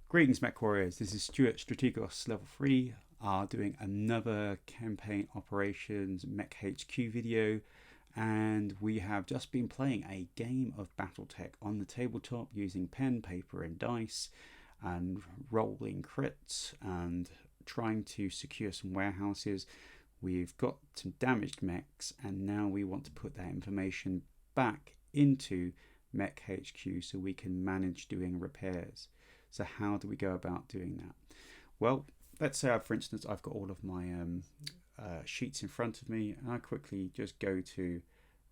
Greetings, Mech Warriors. This is Stuart, Strategos Level 3, doing another campaign operations MekHQ video. And we have just been playing a game of Battletech on the tabletop using pen, paper, and dice, and rolling crits and trying to secure some warehouses. We've got some damaged mechs, and now we want to put that information back into MekHQ so we can manage doing repairs. So how do we go about doing that? Well, let's say, for instance, I've got all of my sheets in front of me, and I quickly just go to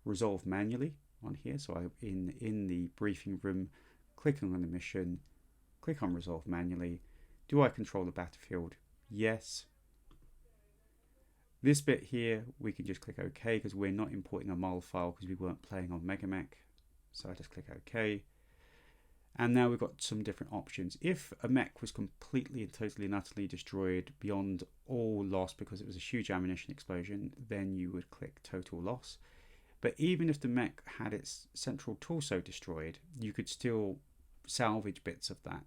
resolve manually on here. So I in the briefing room, clicking on the mission, click on resolve manually. Do I control the battlefield? Yes. This bit here, we can just click OK because we're not importing a MOL file because we weren't playing on MegaMek. So I just click OK. And now we've got some different options. If a mech was completely and totally and utterly destroyed beyond all loss because it was a huge ammunition explosion, then you would click total loss. But even if the mech had its central torso destroyed, you could still salvage bits of that.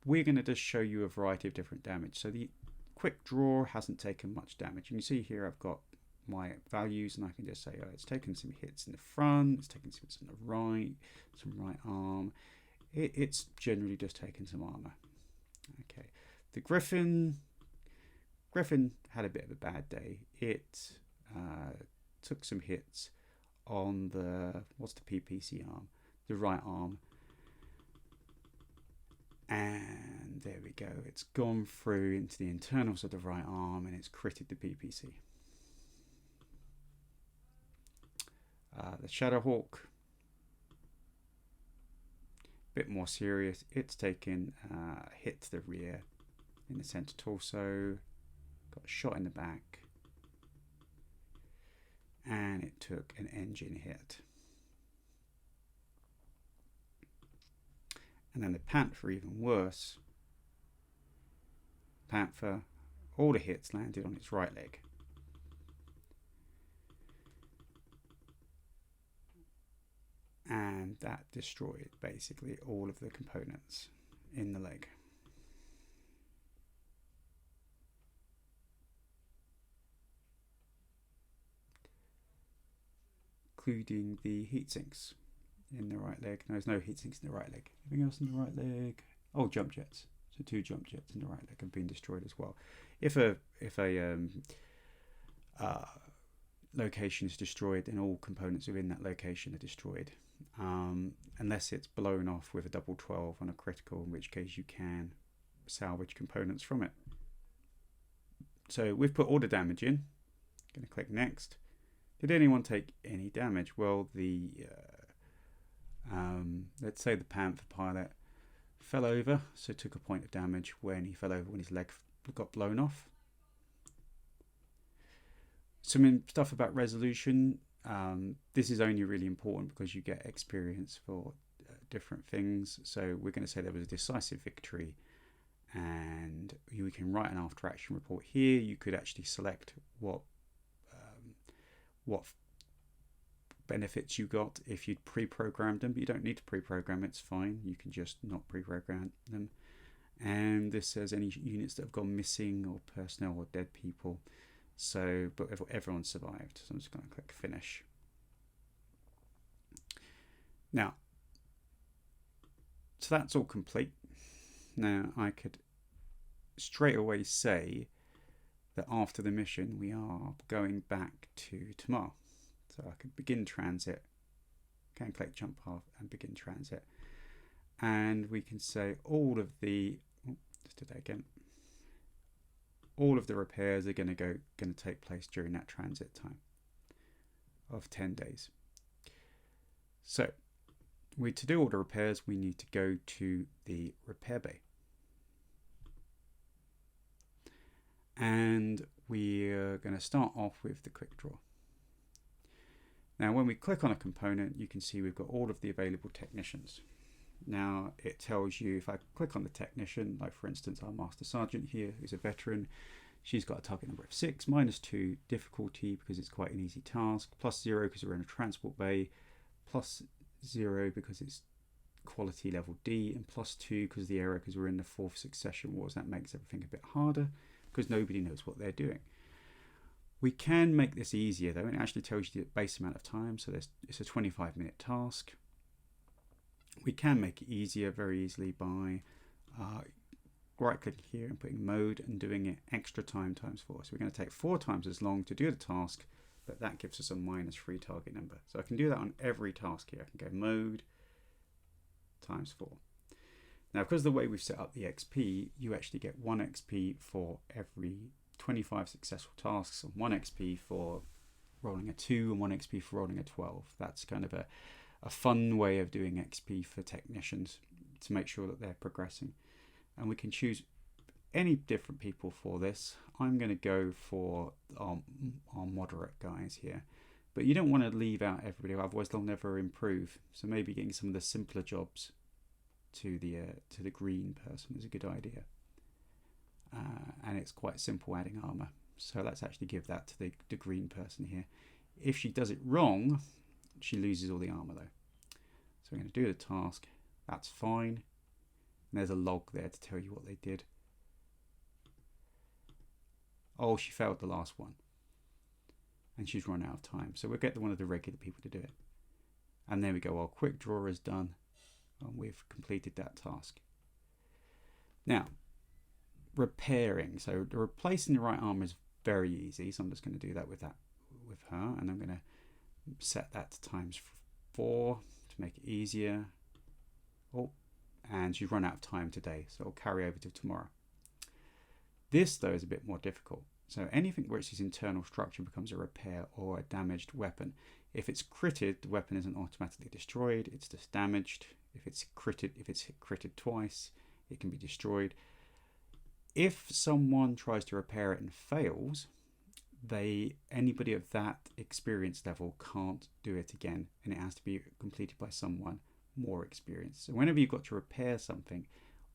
We're going to just show you a variety of different damage. So the quick draw hasn't taken much damage. You can see here I've got my values, and I can just say, oh, it's taken some hits in the front, it's taken some hits on the right, some right arm. It's generally just taken some armor. Okay, the Griffin had a bit of a bad day. It took some hits on the, what's the PPC arm? The right arm. And there we go. It's gone through into the internals of the right arm and it's critted the PPC. The Shadowhawk, bit more serious. It's taken a hit to the rear in the center torso, got a shot in the back, and it took an engine hit. And then the Panther, even worse. Panther, all the hits landed on its right leg. And that destroyed basically all of the components in the leg. Including the heat sinks in the right leg. No, there's no heat sinks in the right leg. Anything else in the right leg? Oh, jump jets. So 2 jump jets in the right leg have been destroyed as well. If a location is destroyed, then all components within that location are destroyed, unless it's blown off with a double 12 on a critical, in which case you can salvage components from it. So we've put all the damage in. Going to click next. Did anyone take any damage? Well, the let's say the Panther pilot fell over, so took a point of damage when he fell over, when his leg got blown off. Some stuff about resolution. This is only really important because you get experience for different things. So we're going to say there was a decisive victory, and we can write an after action report here. You could actually select what benefits you got if you'd pre-programmed them, but you don't need to pre-program. It's fine. You can just not pre-program them. And this says any units that have gone missing or personnel or dead people. So, but everyone survived. So I'm just going to click finish. Now, so that's all complete. Now I could straight away say that after the mission we are going back to Tamar. So I could begin transit, can click jump path and begin transit. And we can say all of the, let's do that again. All of the repairs are going to take place during that transit time of 10 days. So to do all the repairs, we need to go to the repair bay. And we're going to start off with the quick draw. Now when we click on a component, you can see we've got all of the available technicians. Now it tells you, if I click on the technician, like for instance our Master Sergeant here, who's a veteran, she's got a target number of 6, -2 difficulty because it's quite an easy task, +0 because we're in a transport bay, +0 because it's quality level D and +2 because the error, because we're in the 4th succession wars. That makes everything a bit harder because nobody knows what they're doing. We can make this easier though, and it actually tells you the base amount of time. So it's a 25-minute task. We can make it easier very easily by right clicking here and putting mode and doing it extra time times 4. So we're going to take 4 times as long to do the task, but that gives us a -3 target number. So I can do that on every task here. I can go mode times 4. Now, because of the way we've set up the XP, you actually get 1 XP for every 25 successful tasks, and 1 XP for rolling a 2 and 1 XP for rolling a 12. That's kind of a fun way of doing XP for technicians to make sure that they're progressing. And we can choose any different people for this. I'm going to go for our moderate guys here, but you don't want to leave out everybody, otherwise they'll never improve. So maybe getting some of the simpler jobs to the green person is a good idea. And it's quite simple adding armor. So let's actually give that to the green person here. If she does it wrong, she loses all the armor though. So we're going to do the task. That's fine. And there's a log there to tell you what they did. Oh, she failed the last one. And she's run out of time. So we'll get one of the regular people to do it. And there we go. Our quick draw is done. And we've completed that task. Now, repairing. So replacing the right armor is very easy. So I'm just going to do that with her. And I'm going to set that to ×4 to make it easier. Oh, and she's run out of time today. So it'll carry over to tomorrow. This, though, is a bit more difficult. So anything where it says internal structure becomes a repair or a damaged weapon. If it's critted, the weapon isn't automatically destroyed. It's just damaged. If it's critted twice, it can be destroyed. If someone tries to repair it and fails, anybody of that experience level can't do it again, and it has to be completed by someone more experienced. So whenever you've got to repair something,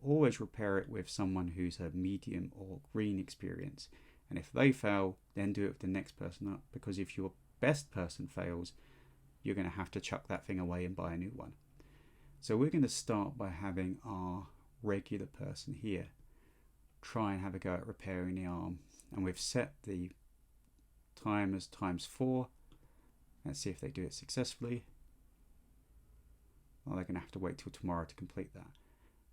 always repair it with someone who's a medium or green experience. And if they fail, then do it with the next person up, because if your best person fails, you're going to have to chuck that thing away and buy a new one. So we're going to start by having our regular person here try and have a go at repairing the arm. And we've set the time as ×4. Let's see if they do it successfully. Well, they're going to have to wait till tomorrow to complete that.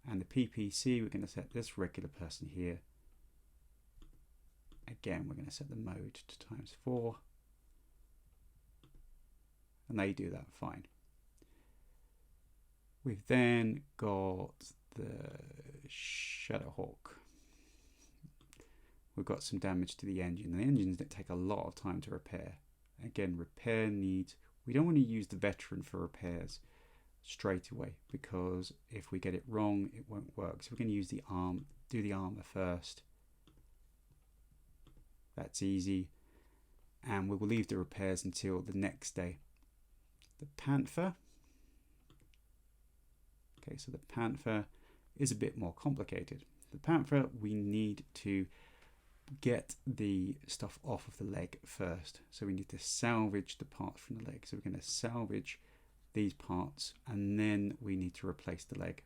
And the PPC, we're going to set this regular person here. Again, we're going to set the mode to ×4. And they do that fine. We've then got the Shadowhawk. We've got some damage to the engine. The engines that take a lot of time to repair. Again, repair needs, we don't want to use the veteran for repairs straight away, because if we get it wrong, it won't work. So we're going to use the do the armor first. That's easy. And we will leave the repairs until the next day. The Panther. Okay, so the Panther is a bit more complicated. The Panther, we need to get the stuff off of the leg first. So we need to salvage the parts from the leg. So we're going to salvage these parts, and then we need to replace the leg.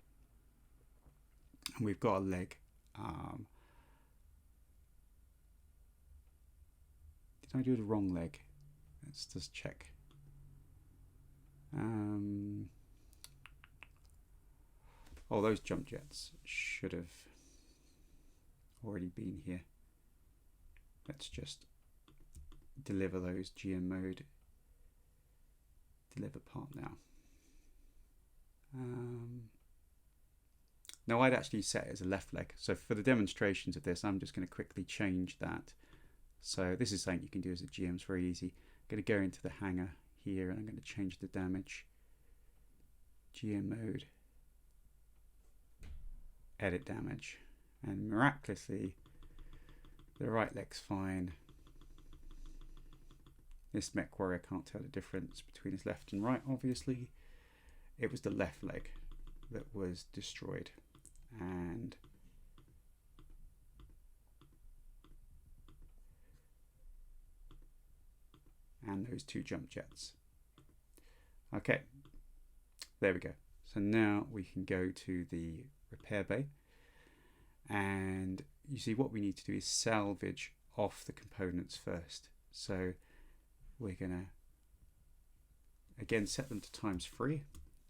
And we've got a leg. Did I do the wrong leg? Let's just check. Oh, those jump jets should have already been here. Let's just deliver those GM mode. Deliver part now. No, I'd actually set it as a left leg. So for the demonstrations of this, I'm just going to quickly change that. So this is something you can do as a GM. It's very easy. I'm going to go into the hanger here, and I'm going to change the damage. GM mode. Edit damage. And miraculously, the right leg's fine. This mech warrior can't tell the difference between his left and right, obviously. It was the left leg that was destroyed. And those two jump jets. Okay, there we go. So now we can go to the repair bay, and you see what we need to do is salvage off the components first. So we're going to again set them to ×3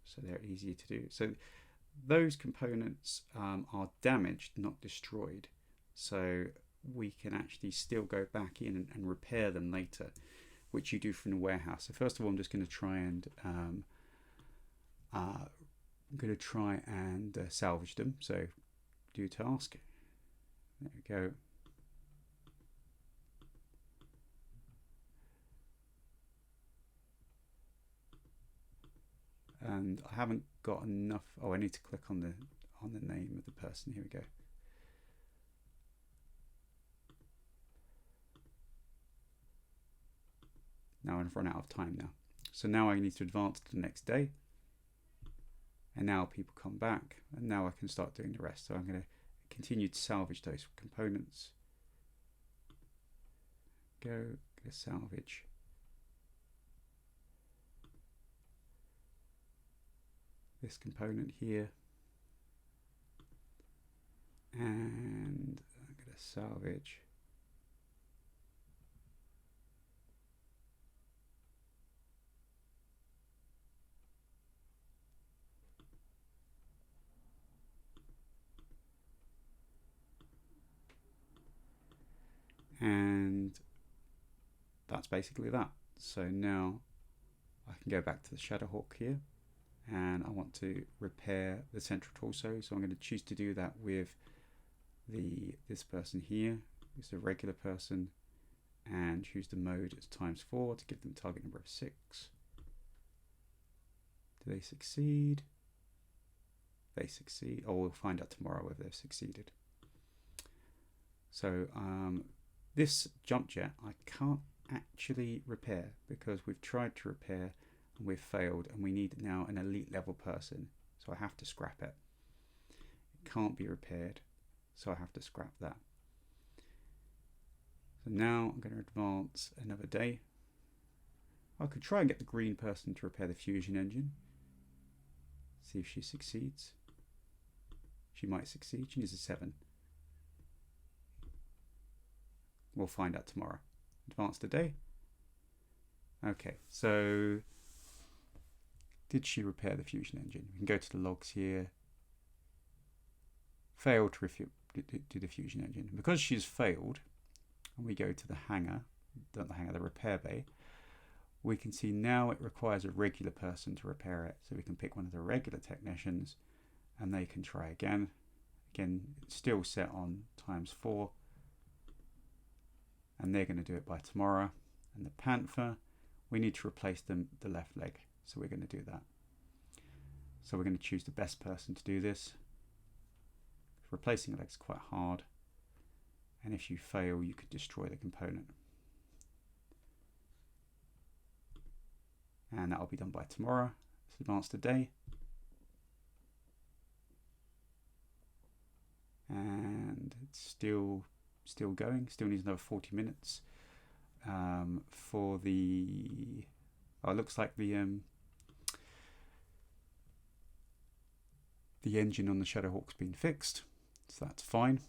so they're easier to do. So those components are damaged, not destroyed, so we can actually still go back in and repair them later, which you do from the warehouse. So first of all, I'm just going to try and salvage them. So do task. There we go. And I haven't got enough. Oh, I need to click on the name of the person. Here we go. Now I've run out of time now. So now I need to advance to the next day. And now people come back, and now I can start doing the rest. So I'm going to continue to salvage those components. Go salvage. This component here. And I'm going to salvage and that's basically that. So now I can go back to the Shadowhawk here, and I want to repair the central torso, so I'm going to choose to do that with this person here, who's a regular person, and choose the mode as ×4 to give them a target number of 6. Do they succeed? They succeed. Oh, we'll find out tomorrow whether they've succeeded. So this jump jet I can't actually repair because we've tried to repair and we've failed, and we need now an elite level person, so I have to scrap it. It can't be repaired, so I have to scrap that. So now I'm going to advance another day. I could try and get the green person to repair the fusion engine, see if she succeeds. She might succeed. She needs a 7. We'll find out tomorrow. Advance today. Okay, so did she repair the fusion engine? We can go to the logs here. Failed to do the fusion engine. Because she's failed, and we go to the hangar, not the hangar, the repair bay, we can see now it requires a regular person to repair it. So we can pick one of the regular technicians and they can try again. Again, it's still set on ×4. And they're going to do it by tomorrow. And the Panther, we need to replace the left leg, so we're going to do that. So we're going to choose the best person to do this. Replacing a leg is quite hard, and if you fail you could destroy the component, and that will be done by tomorrow. Let's advance today, and it's still going, still needs another 40 minutes for the it looks like the engine on the Shadowhawk's been fixed, so that's fine.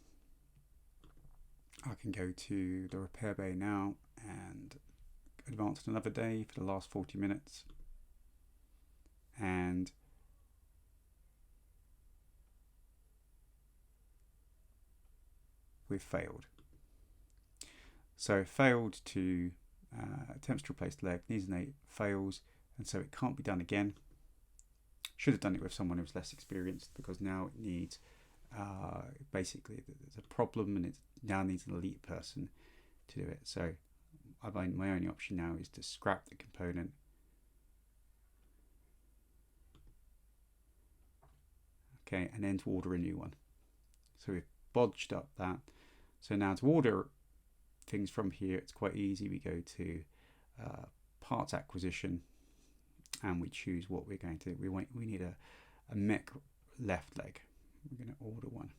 I can go to the repair bay now and advance another day for the last 40 minutes, and we've failed. So failed to attempts to replace the leg, needs an 8, fails, and so it can't be done again. Should have done it with someone who's less experienced, because now it needs basically there's a problem and it now needs an elite person to do it. So my only option now is to scrap the component. Okay, and then to order a new one. So we've bodged up that. So now to order things from here, it's quite easy. We go to parts acquisition and we choose what we're going to do. We need a mech left leg. We're going to order one.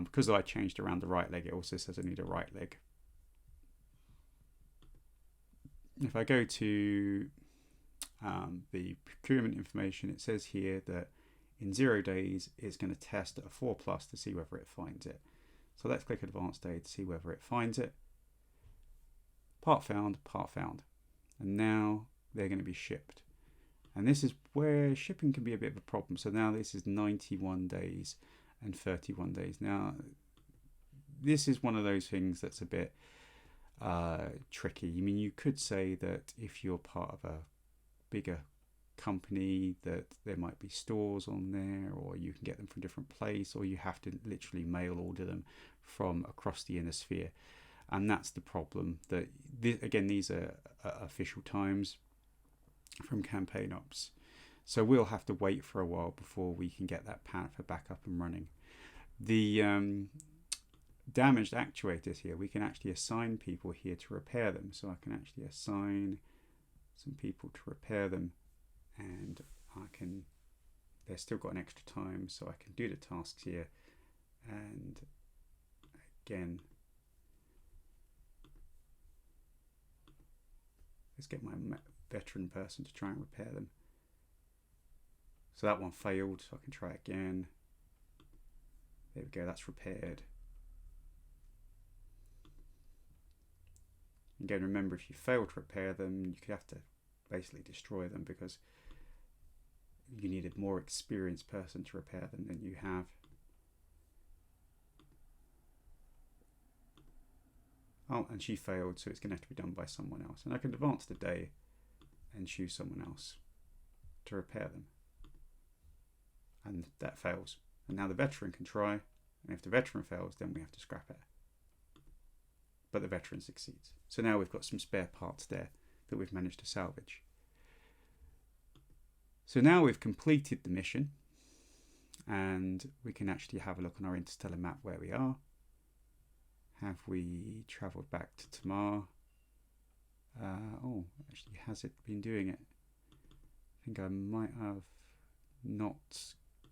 Because I changed around the right leg, it also says I need a right leg. if I go to the procurement information, it says here that in 0 days it's going to test at a 4+ to see whether it finds it. So let's click advanced day to see whether it finds it. Part found, and now they're going to be shipped. And this is where shipping can be a bit of a problem. So now this is 91 days and 31 days. Now this is one of those things that's a bit tricky. I mean, you could say that if you're part of a bigger company, that there might be stores on there, or you can get them from a different place, or you have to literally mail order them from across the inner sphere. And that's the problem. That again, these are official times from campaign ops, so we'll have to wait for a while before we can get that Panther back up and running. The damaged actuators here, we can actually assign people here to repair them. So I can actually assign some people to repair them, and they've still got an extra time, so I can do the tasks here. And again, let's get my veteran person to try and repair them. So that one failed, so I can try again. There we go, that's repaired. Again, remember, if you fail to repair them, you could have to basically destroy them, because you need a more experienced person to repair them than you have. Oh, and she failed, so it's going to have to be done by someone else. And I can advance the day and choose someone else to repair them. And that fails. And now the veteran can try, and if the veteran fails, then we have to scrap it. But the veteran succeeds. So now we've got some spare parts there that we've managed to salvage. So now we've completed the mission, and we can actually have a look on our interstellar map where we are. Have we travelled back to Tamar? Oh, actually, has it been doing it? I think I might have not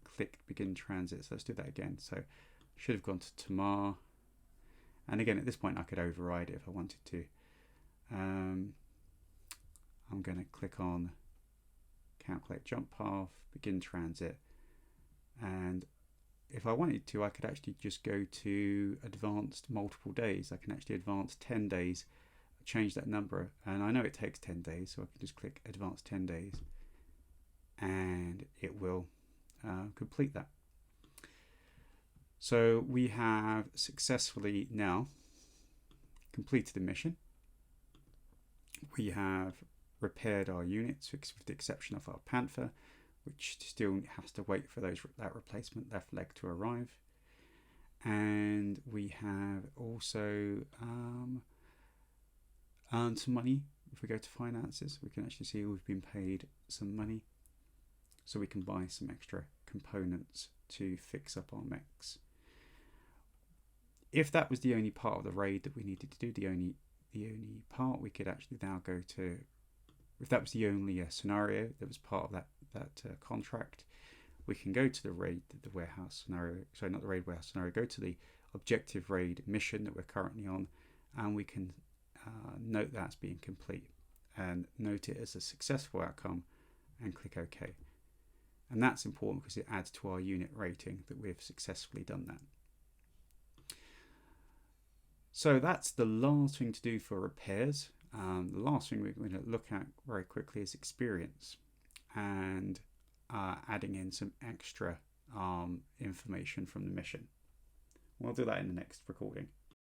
clicked begin transit, so let's do that again. So should have gone to Tamar, and again at this point I could override it if I wanted to. I'm going to click on calculate jump path, begin transit, and if I wanted to, I could actually just go to advanced multiple days. I can actually advance 10 days, change that number, and I know it takes 10 days, so I can just click advanced 10 days and it will complete that. So we have successfully now completed the mission. We have repaired our units with the exception of our Panther, which still has to wait for that replacement left leg to arrive. And we have also earned some money. If we go to finances, we can actually see we've been paid some money, so we can buy some extra components to fix up our mechs. If that was the only part of the raid that we needed to do, the only part, we could actually now go to, if that was the only scenario that was part of that contract, we can go to the warehouse scenario, sorry, not the raid warehouse scenario, go to the objective raid mission that we're currently on, and we can note that's being complete and note it as a successful outcome and click OK. And that's important because it adds to our unit rating that we've successfully done that. So that's the last thing to do for repairs. The last thing we're going to look at very quickly is experience, and adding in some extra information from the mission. We'll do that in the next recording.